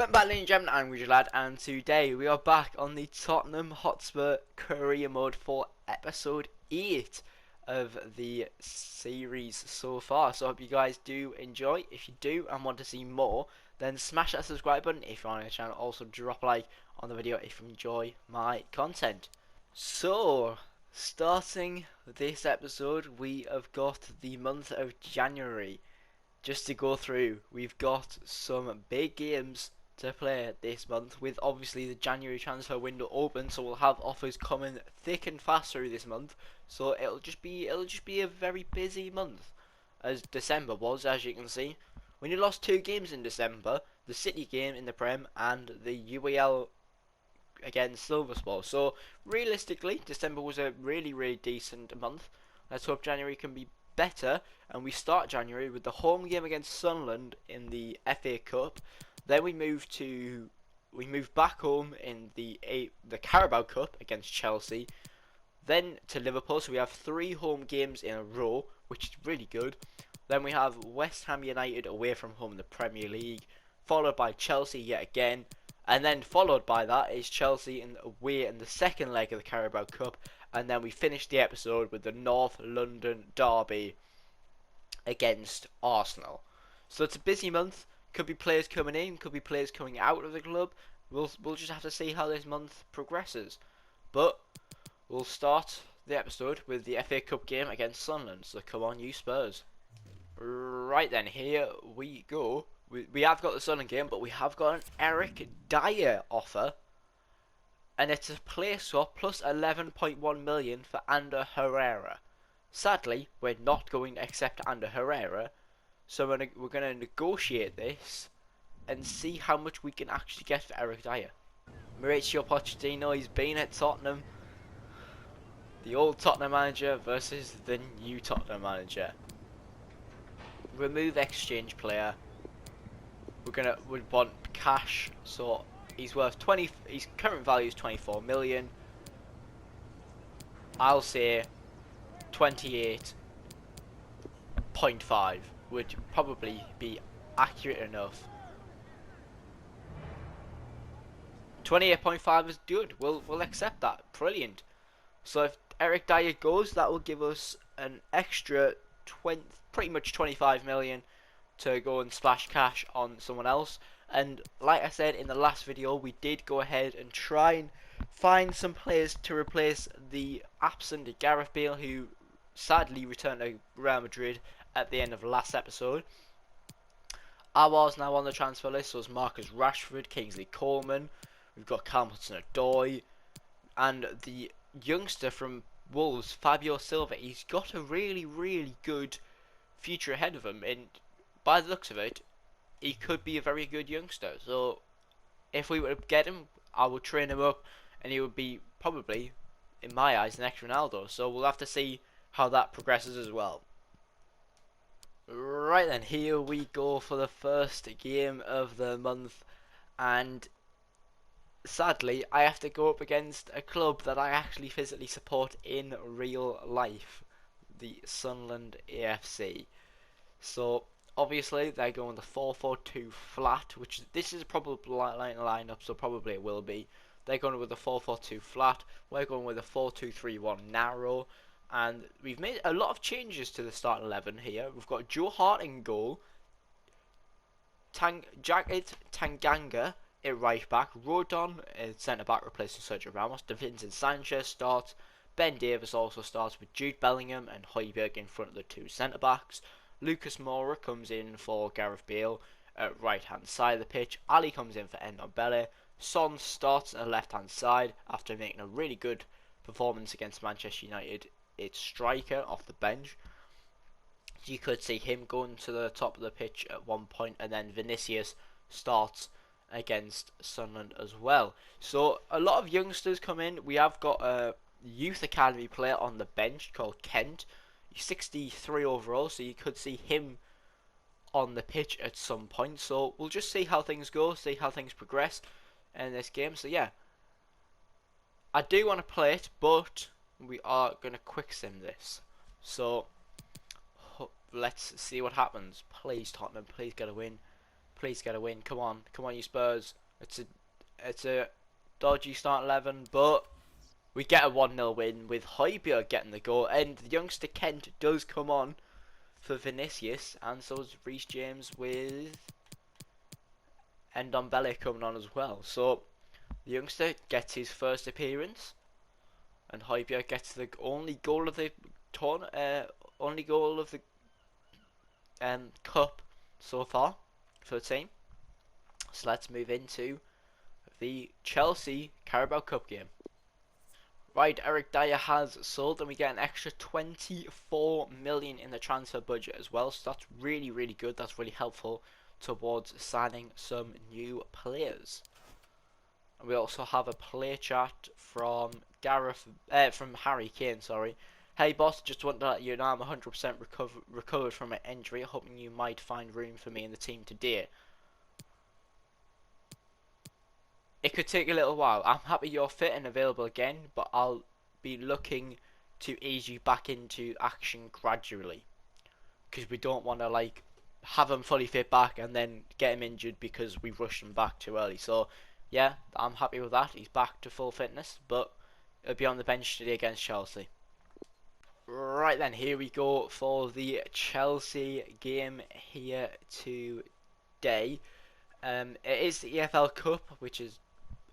Welcome back, ladies and gentlemen, I'm Rigid Lad, and today we are back on the Tottenham Hotspur career mode for episode 8 of the series so far. So I hope you guys do enjoy. If you do and want to see more, then smash that subscribe button if you're on the channel. Also drop a like on the video if you enjoy my content. So, starting this episode, we have got the month of January. Just to go through, we've got some big games to play this month, with obviously the January transfer window open, so we'll have offers coming thick and fast through this month. So it'll just be a very busy month, as December was, as you can see. We only lost 2 games in December: the City game in the Prem and the UEL against Silversport. So realistically, December was a really decent month. Let's hope January can be better, and we start January with the home game against Sunderland in the FA Cup. Then we move back home in the Carabao Cup against Chelsea. Then to Liverpool, so we have 3 home games in a row, which is really good. Then we have West Ham United away from home in the Premier League, followed by Chelsea yet again, and then followed by that is Chelsea away in the second leg of the Carabao Cup. And then we finish the episode with the North London derby against Arsenal. So it's a busy month. Could be players coming in, could be players coming out of the club. We'll just have to see how this month progresses. But we'll start the episode with the FA Cup game against Sunderland. So come on, you Spurs. Right then, here we go. We have got the Sunderland game, but we have got an Eric Dyer offer. And it's a play swap plus 11.1 million for Ander Herrera. Sadly, we're not going to accept Ander Herrera, so we're going to negotiate this and see how much we can actually get for Eric Dyer. Mauricio Pochettino, he's been at Tottenham. The old Tottenham manager versus the new Tottenham manager. Remove exchange player. We want cash, so he's worth 20. His current value is 24 million. I'll say 28.5 would probably be accurate enough. 28.5 is good. We'll accept that. Brilliant. So if Eric Dyer goes, that will give us an extra pretty much 25 million to go and splash cash on someone else. And like I said in the last video, we did go ahead and try and find some players to replace the absent Gareth Bale, who sadly returned to Real Madrid at the end of last episode. Ours now on the transfer list was Marcus Rashford, Kingsley Coleman, we've got Callum Hudson-Odoi, and the youngster from Wolves, Fabio Silva. He's got a really good future ahead of him, and by the looks of it, he could be a very good youngster. So if we were to get him, I would train him up, and he would be probably, in my eyes, the next Ronaldo. So we'll have to see how that progresses as well. Right then, here we go for the first game of the month, and sadly I have to go up against a club that I actually physically support in real life, the Sunderland AFC. So obviously they're going the 4-4-2 flat, which this is probably lineup, so probably it will be. They're going with the 4-4-2 flat. We're going with a 4-2-3-1 narrow, and we've made a lot of changes to the starting 11 here. We've got Joe Hart in goal, Jacket Tanganga at right back, Rodon at centre back replacing Sergio Ramos, Davinson Sanchez starts, Ben Davis also starts with Jude Bellingham and Højbjerg in front of the 2 centre backs. Lucas Moura comes in for Gareth Bale at right hand side of the pitch. Ali comes in for Ndombele. Son starts at the left hand side after making a really good performance against Manchester United. It's striker off the bench. You could see him going to the top of the pitch at one point, and then Vinicius starts against Sunderland as well. So a lot of youngsters come in. We have got a youth academy player on the bench called Kent. 63 overall, so you could see him on the pitch at some point. So we'll just see how things go, see how things progress in this game. So yeah, I do want to play it, but we are going to quick sim this. So let's see what happens. Please Tottenham, please get a win. Please get a win. Come on, come on, you Spurs. It's a dodgy start 11, but we get a 1-0 win with Højbjerg getting the goal, and the youngster Kent does come on for Vinicius, and so does Reece James with Ndombele coming on as well. So the youngster gets his first appearance, and Højbjerg gets the only goal of the cup so far for the team. So let's move into the Chelsea Carabao Cup game. Right, Eric Dyer has sold, and we get an extra 24 million in the transfer budget as well. So that's really, really good. That's really helpful towards signing some new players. And we also have a player chat from Harry Kane. Sorry. Hey boss, just want to let you know I'm 100% recovered from an injury. Hoping you might find room for me in the team today. It could take a little while. I'm happy you're fit and available again, but I'll be looking to ease you back into action gradually. Because we don't want to have him fully fit back and then get him injured because we rushed him back too early. So yeah, I'm happy with that. He's back to full fitness, but he'll be on the bench today against Chelsea. Right then, here we go for the Chelsea game here today. It is the EFL Cup, which is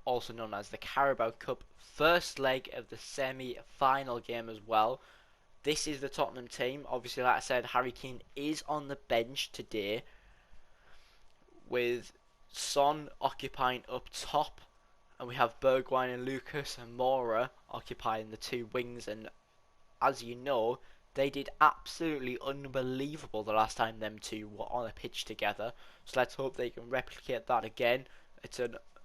also known as the Carabao Cup, first leg of the semi-final game as well. This is the Tottenham team. Obviously, like I said, Harry Kane is on the bench today, with Son occupying up top, and we have Bergwijn and Lucas and Moura occupying the two wings. And as you know, they did absolutely unbelievable the last time them two were on a pitch together. So let's hope they can replicate that again. It's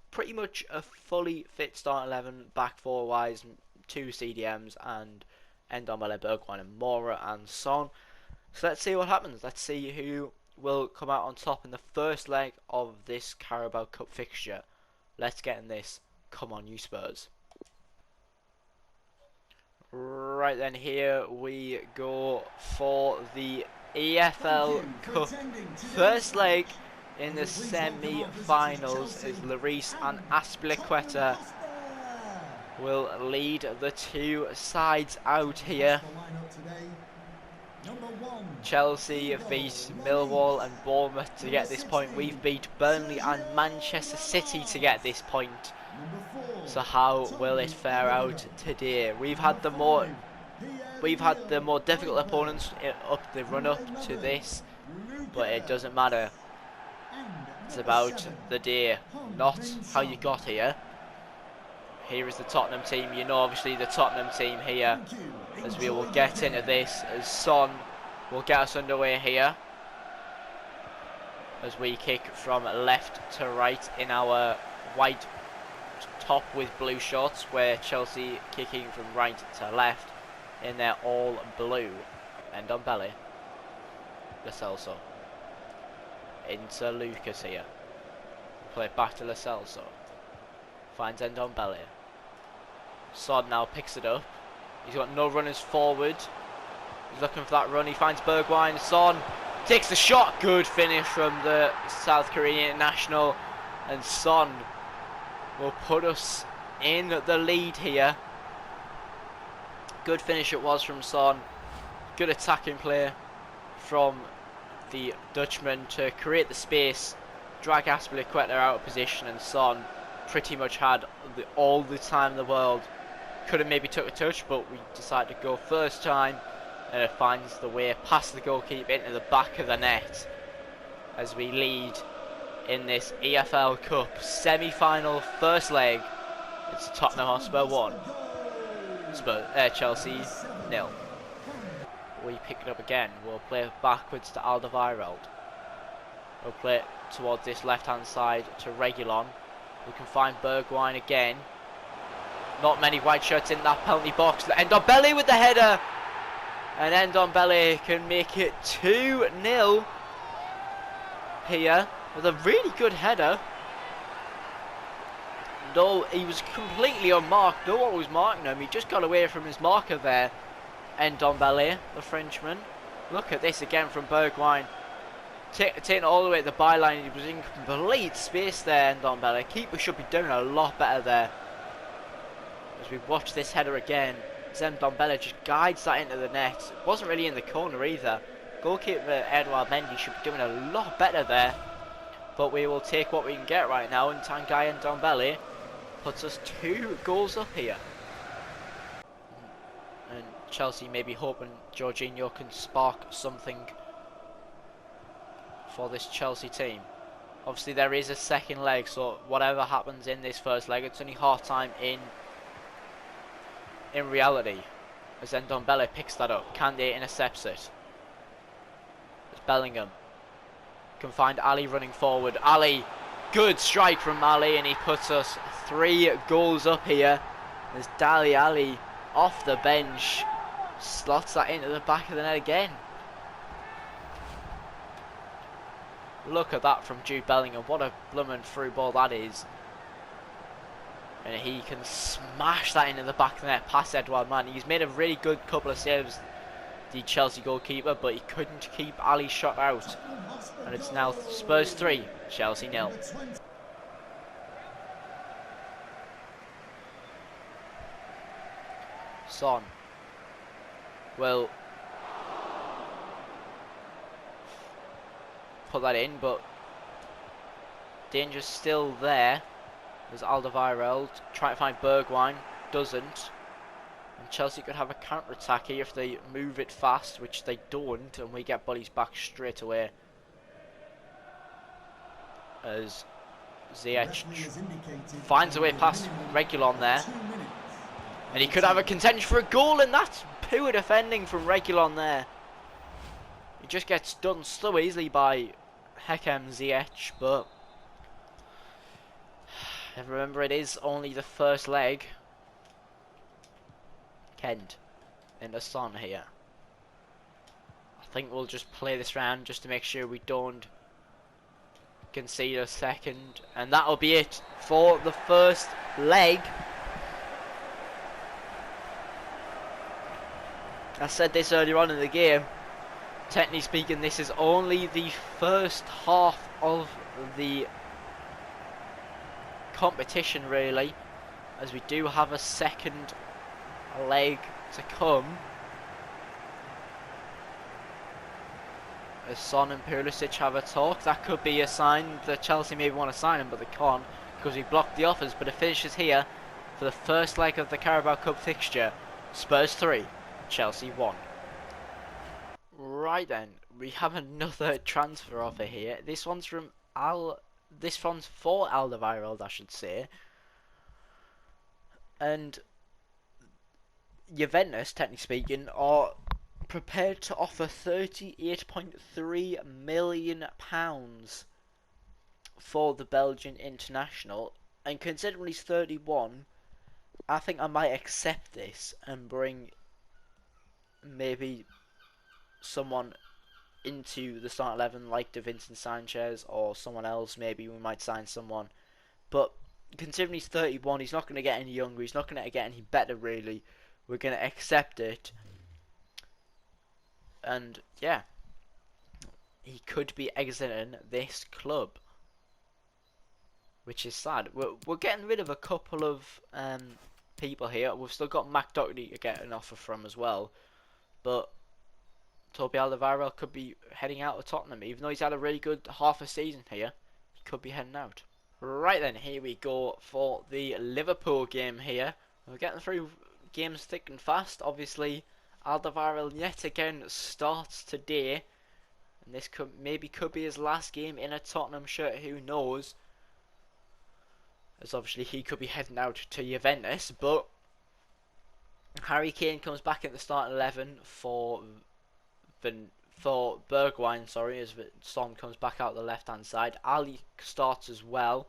pretty much a fully fit start 11, back four wise, 2 CDMs, and Ndombele, Bergwijn and Moura and Son. So let's see what happens. Let's see who will come out on top in the first leg of this Carabao Cup fixture. Let's get in this. Come on, you Spurs. Right then, here we go for the EFL Cup first leg in the semi-finals, as Lloris and Azpilicueta will lead the two sides out here. Chelsea have beat Millwall and Bournemouth to get this point. We've beat Burnley and Manchester City to get this point. So how will it fare out today? We've had the more difficult opponents up the run-up to this, but it doesn't matter. It's about the day, not how you got here. Here is the Tottenham team. You know, obviously the Tottenham team here, as we will get into this, as Son will get us underway here, as we kick from left to right in our white top with blue shorts, where Chelsea kicking from right to left in their all blue. And Ndombele, Lo Celso into Lucas here. Play it back to Lo Celso. Finds Ndombele. Son now picks it up. He's got no runners forward. He's looking for that run. He finds Bergwijn. Son takes the shot. Good finish from the South Korean international. And Son will put us in the lead here. Good finish it was from Son. Good attacking play from the Dutchman to create the space, drag Azpilicueta out of position, and Son pretty much had all the time in the world. Could have maybe took a touch, but we decided to go first time, and it finds the way past the goalkeeper into the back of the net as we lead in this EFL Cup semi-final first leg. It's Tottenham Hotspur 1, Chelsea 0. We pick it up again. We'll play it backwards to Alderweireld. We'll play it towards this left-hand side to Reguilon. We can find Bergwijn again. Not many white shirts in that penalty box. Ndombele with the header. And Ndombele can make it 2-0 here with a really good header. No, he was completely unmarked. No one was marking him. He just got away from his marker there. Ndombele, the Frenchman. Look at this again from Bergwijn. taking it all the way to the byline. He was in complete space there, and Ndombele. Keeper should be doing a lot better there. As we watch this header again, Ndombele just guides that into the net. It wasn't really in the corner either. Goalkeeper Edouard Mendy should be doing a lot better there. But we will take what we can get right now, and Tanguy Ndombele puts us 2 goals up here. And Chelsea may be hoping Jorginho can spark something for this Chelsea team. Obviously there is a second leg, so whatever happens in this first leg, it's only half time in reality. As Ndombele picks that up, Kante intercepts it. As Bellingham can find Ali running forward. Ali, good strike from Ali, and he puts us 3 goals up here. As Dali Ali off the bench slots that into the back of the net again. Look at that from Jude Bellingham. What a blooming through ball that is. And he can smash that into the back of the net past Edouard Mendy. He's made a really good couple of saves, the Chelsea goalkeeper, but he couldn't keep Ali's shot out. And it's now Spurs 3, Chelsea 0. Son will put that in, but danger's still there. There's Alderweireld trying to find Bergwijn, doesn't. And Chelsea could have a counter-attack here if they move it fast, which they don't, and we get bodies back straight away. As Ziyech finds a way past Reguilon there. And he could have a contention for a goal, and that's poor defending from Reguilon there. He just gets done so easily by Hakim Ziyech, but remember it is only the first leg. Kent in the sun here. I think we'll just play this round just to make sure we don't concede a second, and that'll be it for the first leg. I said this earlier on in the game. Technically speaking, this is only the first half of the competition, really, as we do have a second leg to come. As Son and Pulisic have a talk, that could be a sign that Chelsea maybe want to sign him, but they can't because we blocked the offers. But it finishes here for the first leg of the Carabao Cup fixture. Spurs 3, Chelsea 1. Right then, we have another transfer offer here. This one's for Alderweireld, I should say. And Juventus, technically speaking, are prepared to offer £38.3 million for the Belgian international. And considering he's 31, I think I might accept this and bring maybe someone into the start 11 like Davinson Sanchez or someone else. Maybe we might sign someone, but considering he's 31, he's not going to get any younger, he's not going to get any better, really. We're going to accept it, and yeah, he could be exiting this club, which is sad. We're getting rid of a couple of people here. We've still got Mac Doherty to get an offer from as well, but Toby Alderweireld could be heading out of Tottenham. Even though he's had a really good half a season here, he could be heading out. Right then, here we go for the Liverpool game here. We're getting through games thick and fast. Obviously, Alderweireld yet again starts today, and this could be his last game in a Tottenham shirt. Who knows? As obviously he could be heading out to Juventus, but Harry Kane comes back at the starting 11 for Bergwijn, sorry, as Son comes back out the left hand side. Ali starts as well,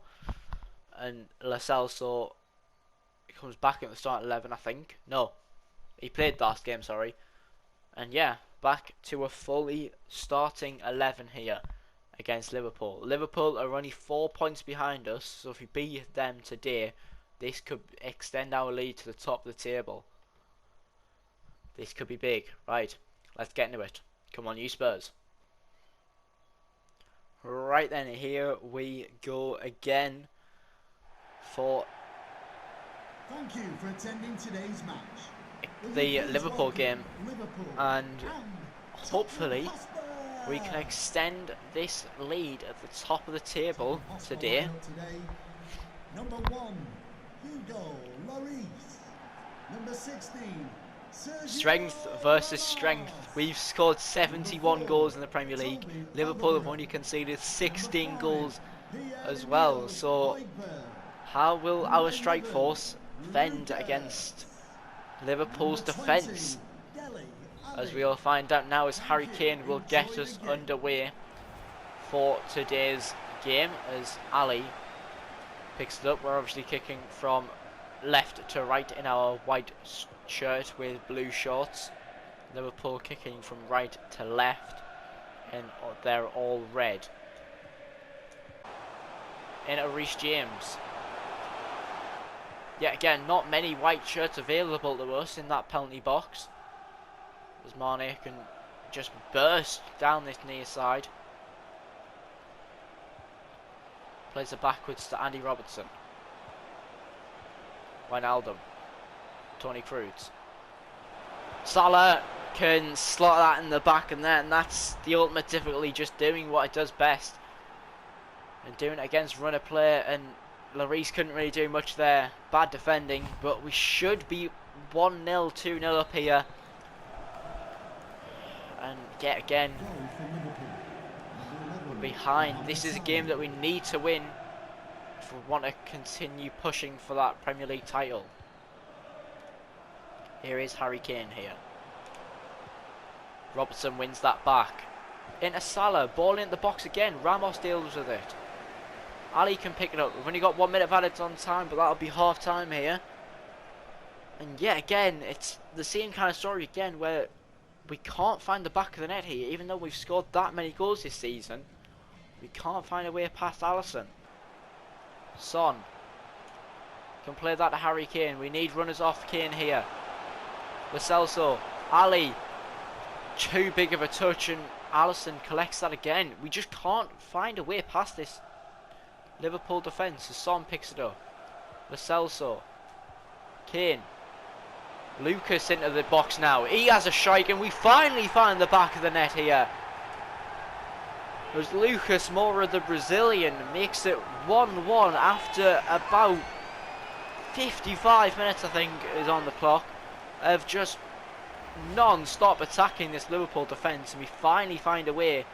and Lo Celso comes back at the starting 11, I think. No, he played last game, sorry. And yeah, back to a fully starting 11 here against Liverpool. Liverpool are only 4 points behind us, so if we beat them today, this could extend our lead to the top of the table. This could be big. Right, let's get into it. Come on, you Spurs. Right then, here we go again for Thank you for attending today's match. the Liverpool game, Liverpool and Tottenham hopefully Hotspur. we can extend this lead at the top of the table Tottenham Hotspur today. lineup today. Number 1, Hugo Lloris. Number 16, Sergio Strength versus strength. Ramos. We've scored 71 Number 4, goals in the Premier League. Toby Liverpool have Alderweireld. only conceded 16 Number 5, goals as well. Pierre-Emile So Højbjerg. how will Number our strike 11, force fend Lucas. against Liverpool's Number defence? 20, Dele As Alli. we will find out now, as Harry Thank you. Kane will get Enjoy us the game. underway for today's game, as Ali picks it up. We're obviously kicking from left to right in our white shirt with blue shorts. Liverpool kicking from right to left, and they're all red. In Reece James. Yet again, not many white shirts available to us in that penalty box, as Mane can just burst down this near side. Plays it backwards to Andy Robertson. Wijnaldum. Toni Kroos. Salah can slot that in the back of net, and that's the ultimate difficulty, just doing what it does best. And doing it against runner play, and Lloris couldn't really do much there. Bad defending, but we should be 1-0, 2-0 up here. And yet again, Goal for Liverpool. Number 11, behind. This is a Mohamed game Salah. that we need to win if we want to continue pushing for that Premier League title. Here is Harry Kane here. Robertson wins that back. Into Salah, ball into the box again. Ramos deals with it. Ali can pick it up. We've only got 1 minute of added on time, but that'll be half time here. And yet again, it's the same kind of story again, where we can't find the back of the net here. Even though we've scored that many goals this season, we can't find a way past Alisson. Son can play that to Harry Kane. We need runners off Kane here. Lo Celso, Ali, too big of a touch, and Alisson collects that again. We just can't find a way past this Liverpool defence. So Son picks it up. Lo Celso, Kane, Lucas into the box now. He has a strike, and we finally find the back of the net here. As Lucas Moura, the Brazilian, makes it 1-1 after about 55 minutes, I think, is on the clock, of just non-stop attacking this Liverpool defence, and we finally find a way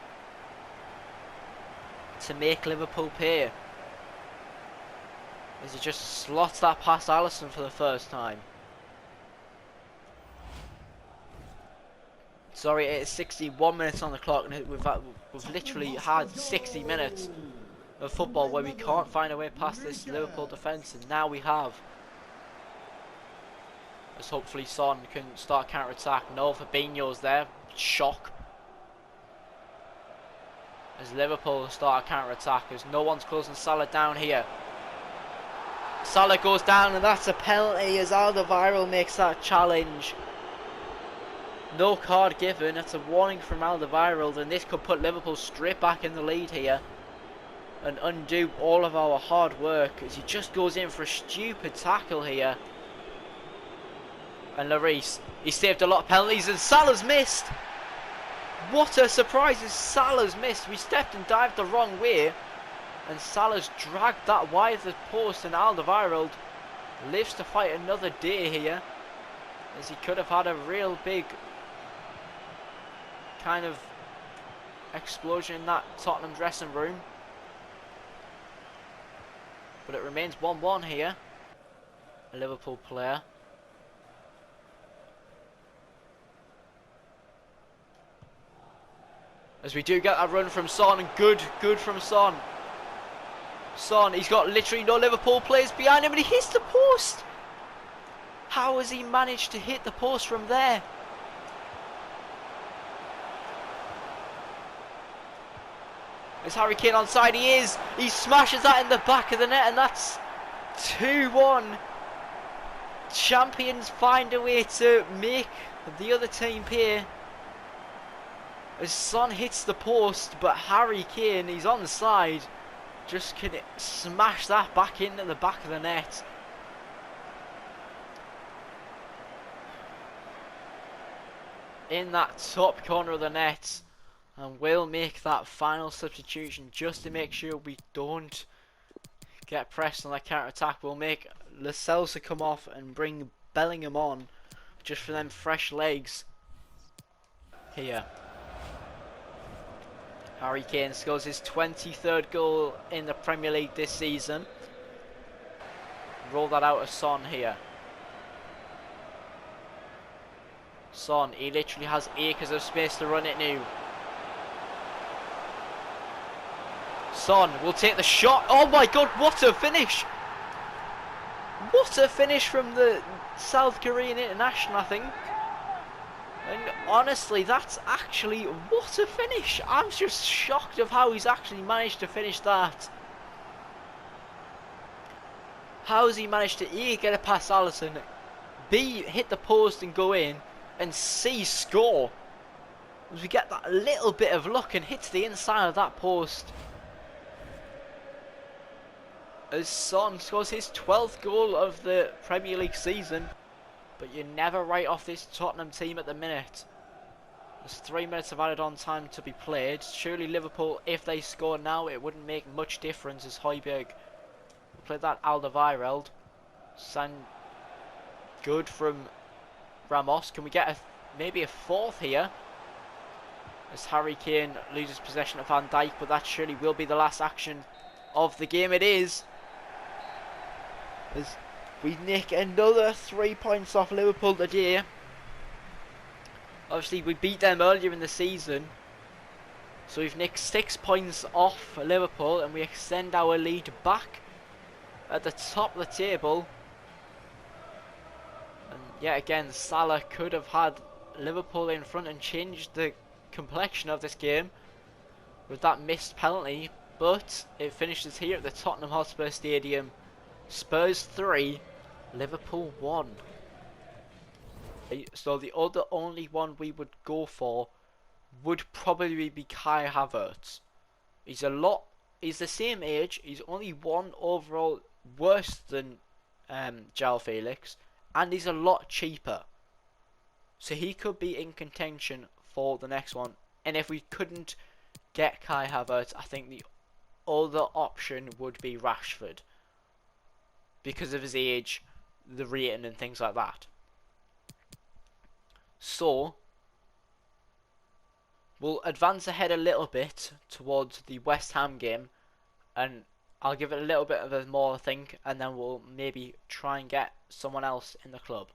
to make Liverpool pay. As he just slots that past Alisson for the first time. Sorry, it's 61 minutes on the clock, and we've literally had 60 minutes of football where we can't find a way past this Liverpool defence, and now we have. As hopefully Son can start counter-attack. No, Fabinho's there. Shock. As Liverpool start a counter-attack, as no one's closing Salah down here. Salah goes down, and that's a penalty as Alderweireld makes that challenge. No card given. That's a warning from Alderweireld, and this could put Liverpool straight back in the lead here and undo all of our hard work, as he just goes in for a stupid tackle here. And Lloris, he saved a lot of penalties, and Salah's missed. What a surprise, is Salah's missed. We stepped and dived the wrong way, and Salah's dragged that wide of the post, and Alderweireld lives to fight another day here, as he could have had a real big kind of explosion in that Tottenham dressing room. But it remains 1-1 here. A Liverpool player. As we do get that run from Son, and good from Son. Son, he's got literally no Liverpool players behind him, and he hits the post. How has he managed to hit the post from there? Is Harry Kane onside? He is. He smashes that in the back of the net, and that's 2-1. Champions find a way to make the other team pay. As Son hits the post, but Harry Kane, he's on the side, just can smash that back into the back of the net. In that top corner of the net. And we'll make that final substitution just to make sure we don't get pressed on that counter attack. We'll make Lascelles come off and bring Bellingham on just for them fresh legs. Here. Harry Kane scores his 23rd goal in the Premier League this season. Roll that out of Son here. Son, he literally has acres of space to run it now. Son will take the shot. Oh my god, what a finish! What a finish from the South Korean international, I think. And honestly, that's actually, what a finish! I'm just shocked of how he's actually managed to finish that. How has he managed to A, get it past Alisson, B, hit the post and go in, and C, score? As we get that little bit of luck and hits the inside of that post. As Son scores his 12th goal of the Premier League season. But you never write off this Tottenham team at the minute. There's 3 minutes of added on time to be played. Surely Liverpool, if they score now, it wouldn't make much difference as Højbjerg played that Alderweireld. Sound good from Ramos. Can we get maybe a fourth here? As Harry Kane loses possession of Van Dijk, but that surely will be the last action of the game. It is. As we nick another 3 points off Liverpool today. Obviously, we beat them earlier in the season. So we've nicked 6 points off Liverpool and we extend our lead back at the top of the table. And yet again, Salah could have had Liverpool in front and changed the complexion of this game with that missed penalty. But it finishes here at the Tottenham Hotspur Stadium. Spurs 3, Liverpool 1. So the only one we would go for would probably be Kai Havertz. He's the same age, he's only one overall worse than João Felix, and he's a lot cheaper. So he could be in contention for the next one. And if we couldn't get Kai Havertz, I think the other option would be Rashford. Because of his age, the rating and things like that. So, we'll advance ahead a little bit towards the West Ham game. And I'll give it a little bit of a more think. And then we'll maybe try and get someone else in the club.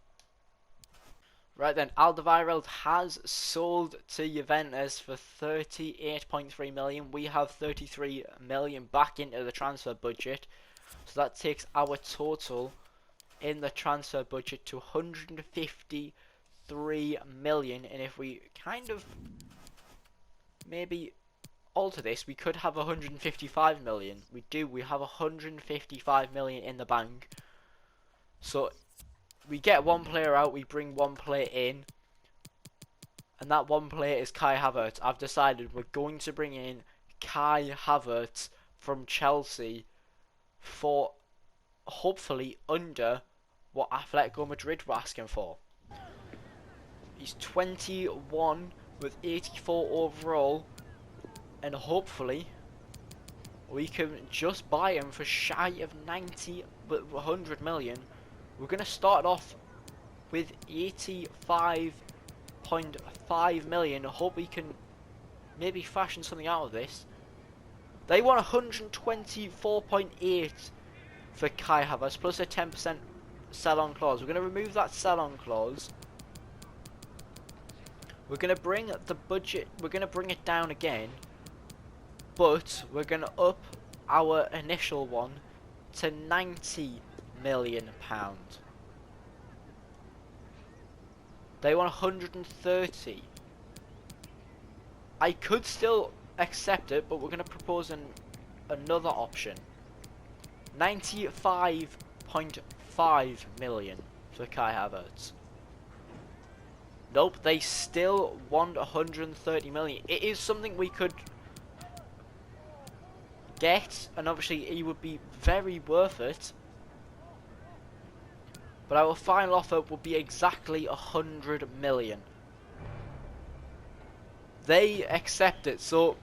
Right then, Alderweireld has sold to Juventus for 38.3 million. We have 33 million back into the transfer budget. So that takes our total in the transfer budget to 153 million. And if we kind of maybe alter this, we could have 155 million. We have 155 million in the bank. So we get one player out, we bring one player in. And that one player is Kai Havertz. I've decided we're going to bring in Kai Havertz from Chelsea for hopefully under what Atletico Madrid were asking for. He's 21 with 84 overall, and hopefully we can just buy him for shy of 90 but 100 million. We're going to start off with 85.5 million. I hope we can maybe fashion something out of this. They want 124.8 for Kai Havertz plus a 10% sell-on clause. We're going to remove that sell-on clause. We're going to bring the budget, we're going to bring it down again. But we're going to up our initial one to £90 million. They want 130. I could still accept it, but we're going to propose another option. 95.5 million for Kai Havertz. Nope, they still want 130 million. It is something we could get, and obviously he would be very worth it. But our final offer would be exactly 100 million. They accept it, so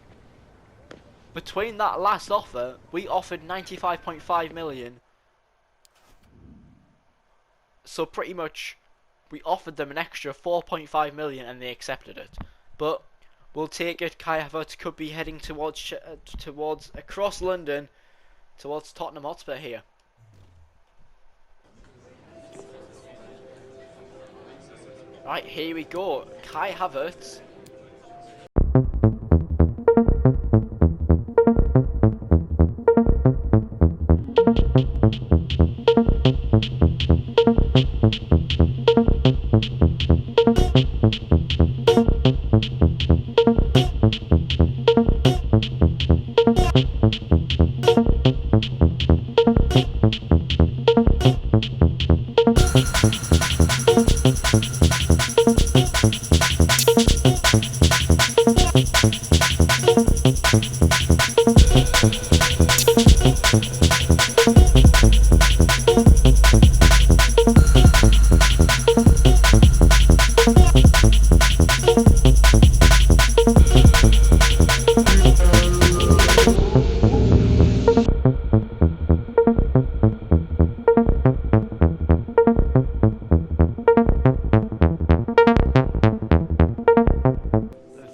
between that last offer, we offered 95.5 million. So pretty much, we offered them an extra 4.5 million and they accepted it. But we'll take it. Kai Havertz could be heading towards across London, towards Tottenham Hotspur here. Right, here we go. Kai Havertz.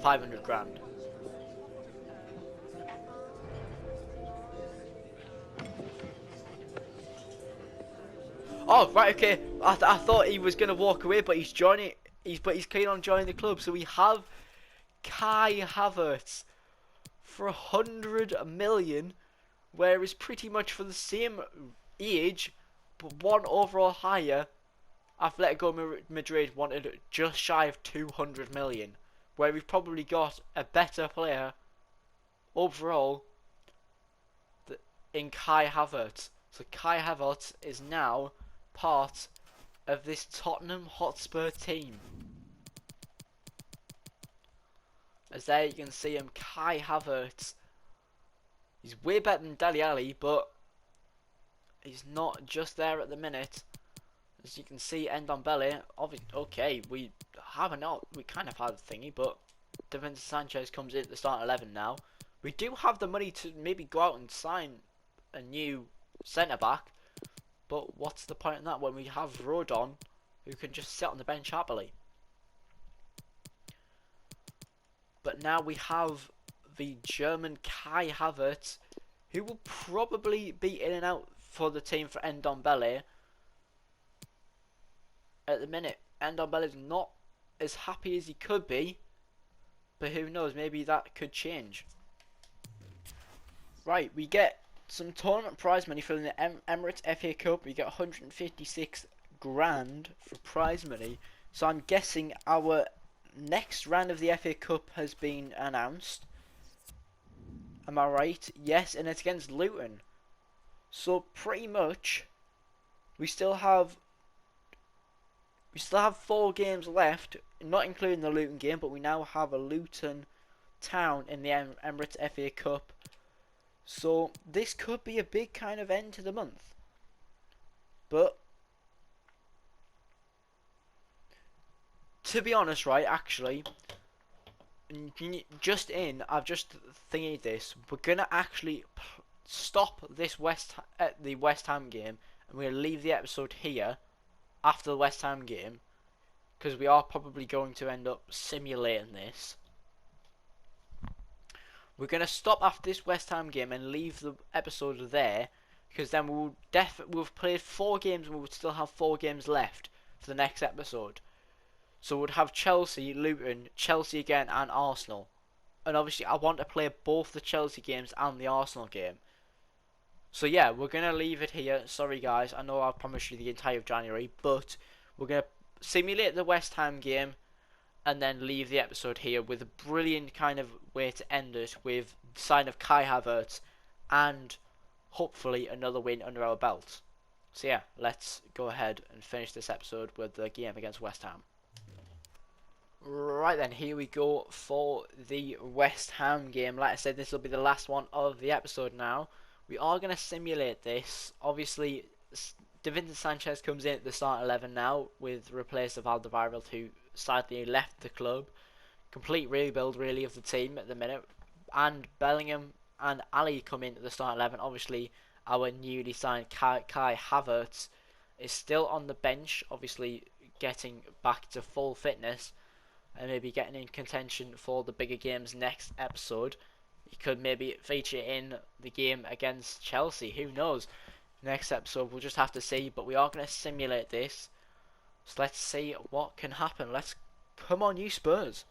£500,000. Oh, right, okay. I thought he was gonna walk away, but he's joining. He's keen on joining the club. So we have Kai Havertz for 100 million, whereas pretty much for the same age, but one overall higher, Atletico Madrid wanted just shy of 200 million, where we've probably got a better player overall in Kai Havertz. So Kai Havertz is now part of this Tottenham Hotspur team. As there you can see him, Kai Havertz. He's way better than Dele Alli, but he's not just there at the minute. As you can see, Ndombele, okay, we kind of had a thingy, but Davinci Sanchez comes in at the start 11 now. We do have the money to maybe go out and sign a new centre-back, but what's the point in that when we have Rodon, who can just sit on the bench happily? But now we have the German Kai Havertz, who will probably be in and out for the team for Ndombele. At the minute, Ndombele is not as happy as he could be, but who knows, maybe that could change. Right, we get some tournament prize money from the Emirates FA Cup. We get 156 grand for prize money. So I'm guessing our next round of the FA Cup has been announced. Am I right? Yes, and it's against Luton. So pretty much, we still have 4 games left, not including the Luton game, but we now have a Luton Town in the Emirates FA Cup. So this could be a big kind of end to the month. But to be honest, right, actually, I've just thinking this. We're gonna actually stop this the West Ham game, and we're gonna leave the episode here after the West Ham game, because we are probably going to end up simulating this. We're going to stop after this West Ham game and leave the episode there, because then we've played 4 games and we would still have 4 games left for the next episode. So we'd have Chelsea, Luton, Chelsea again, and Arsenal. And obviously I want to play both the Chelsea games and the Arsenal game. So yeah, we're going to leave it here. Sorry guys, I know I promised you the entire of January, but we're going to simulate the West Ham game and then leave the episode here with a brilliant kind of way to end it, with the sign of Kai Havertz and hopefully another win under our belt. So yeah, let's go ahead and finish this episode with the game against West Ham. Right then, here we go for the West Ham game. Like I said, this will be the last one of the episode now. We are going to simulate this. Obviously, Davinson Sanchez comes in at the start 11 now, with replace of Alderweireld, who sadly left the club. Complete rebuild, really, of the team at the minute. And Bellingham and Ali come in at the start 11. Obviously, our newly signed Kai Havertz is still on the bench, obviously getting back to full fitness and maybe getting in contention for the bigger games next episode. He could maybe feature in the game against Chelsea. Who knows? Next episode, we'll just have to see. But we are going to simulate this. So let's see what can happen. Let's come on, you Spurs.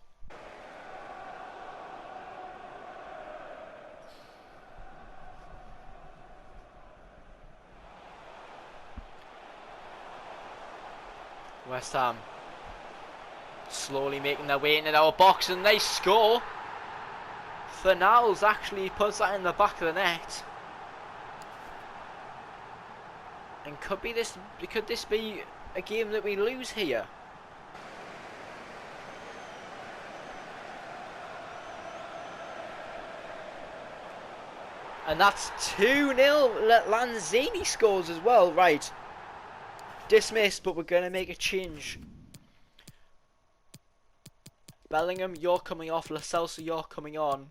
West Ham slowly making their way into our box, and they score. Fernals actually puts that in the back of the net. And could this be a game that we lose here? And that's 2-0. Lanzini scores as well. Right. Dismissed, but we're going to make a change. Bellingham, you're coming off. Lo Celso, you're coming on.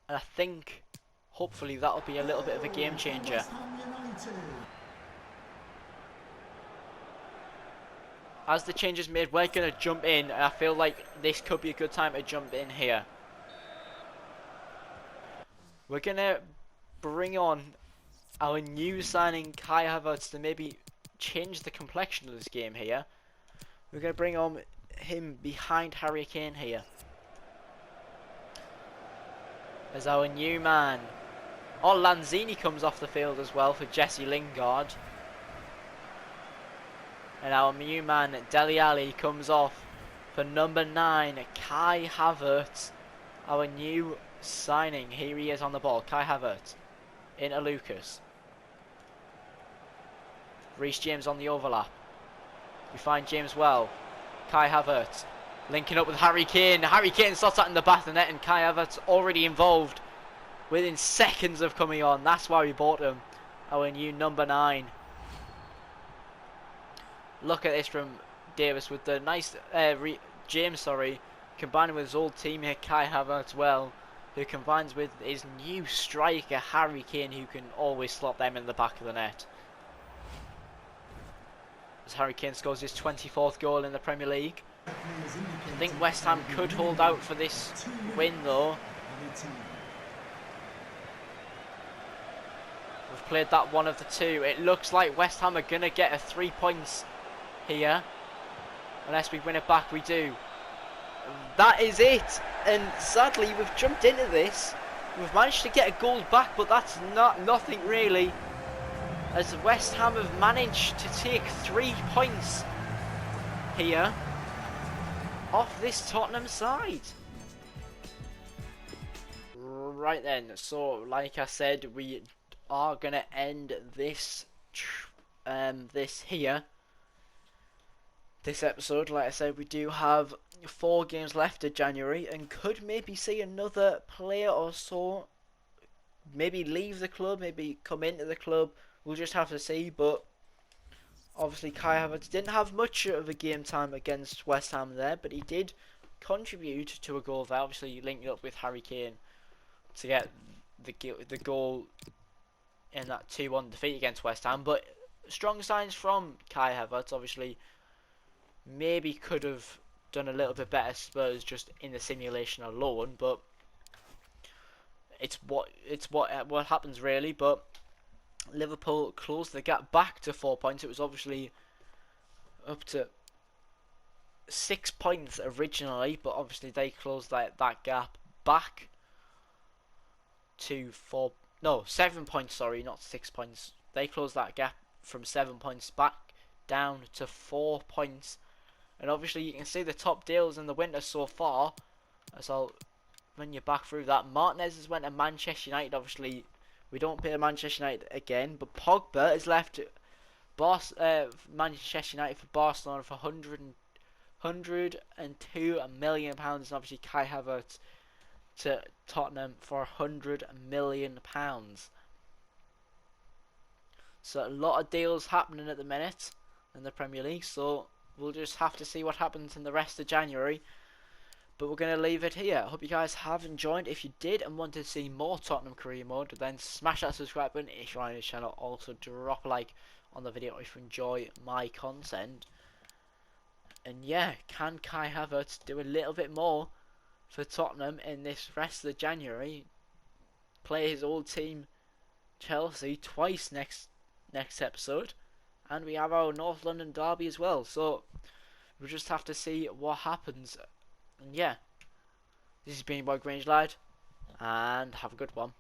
And I think, hopefully, that'll be a little bit of a game changer. As the change is made, we're going to jump in. And I feel like this could be a good time to jump in here. We're going to bring on our new signing, Kai Havertz, to maybe change the complexion of this game here. We're going to bring on him behind Harry Kane here as our new man. Oh, Lanzini comes off the field as well for Jesse Lingard. And our new man, Dele Alli, comes off for number 9, Kai Havertz. Our new signing. Here he is on the ball. Kai Havertz into Lucas. Reece James on the overlap. We find James well. Kai Havertz linking up with Harry Kane. Harry Kane slots that in the back of the net, and Kai Havertz already involved within seconds of coming on. That's why we bought him. Our new number 9. Look at this from Davis with the nice James, combining with his old teammate Kai Havertz well, who combines with his new striker Harry Kane, who can always slot them in the back of the net. As Harry Kane scores his 24th goal in the Premier League. I think West Ham could hold out for this win though. We've played that one of the two. It looks like West Ham are going to get a 3 points here. Unless we win it back, we do. That is it. And sadly, we've jumped into this. We've managed to get a goal back, but that's nothing really. As West Ham have managed to take 3 points here off this Tottenham side. Right then, so like I said, we are going to end this this episode. Like I said, we do have 4 games left of January and could maybe see another player or so maybe leave the club, maybe come into the club. We'll just have to see, but obviously Kai Havertz didn't have much of a game time against West Ham there, but he did contribute to a goal there, obviously linking up with Harry Kane to get the goal in that 2-1 defeat against West Ham. But strong signs from Kai Havertz. Obviously maybe could have done a little bit better, Spurs, just in the simulation alone, but it's what happens really. But Liverpool closed the gap back to 4 points. It was obviously up to 6 points originally, but obviously they closed that gap back to 7 points, sorry, not 6 points. They closed that gap from 7 points back down to 4 points. And obviously you can see the top deals in the winter so far, as I'll run you back through that. Martinez has went to Manchester United. Obviously we don't play Manchester United again, but Pogba has left Manchester United for Barcelona for 102 million pounds, and obviously Kai Havertz to Tottenham for £100 million. So a lot of deals happening at the minute in the Premier League. So we'll just have to see what happens in the rest of January. But we're going to leave it here. I hope you guys have enjoyed. If you did and want to see more Tottenham Career Mode, then smash that subscribe button if you're on the channel. Also drop a like on the video if you enjoy my content. And yeah, can Kai Havertz do a little bit more for Tottenham in this rest of January? Play his old team Chelsea twice next episode, and we have our North London derby as well. So we'll just have to see what happens. And yeah, this has been your boy Grange Lad, and have a good one.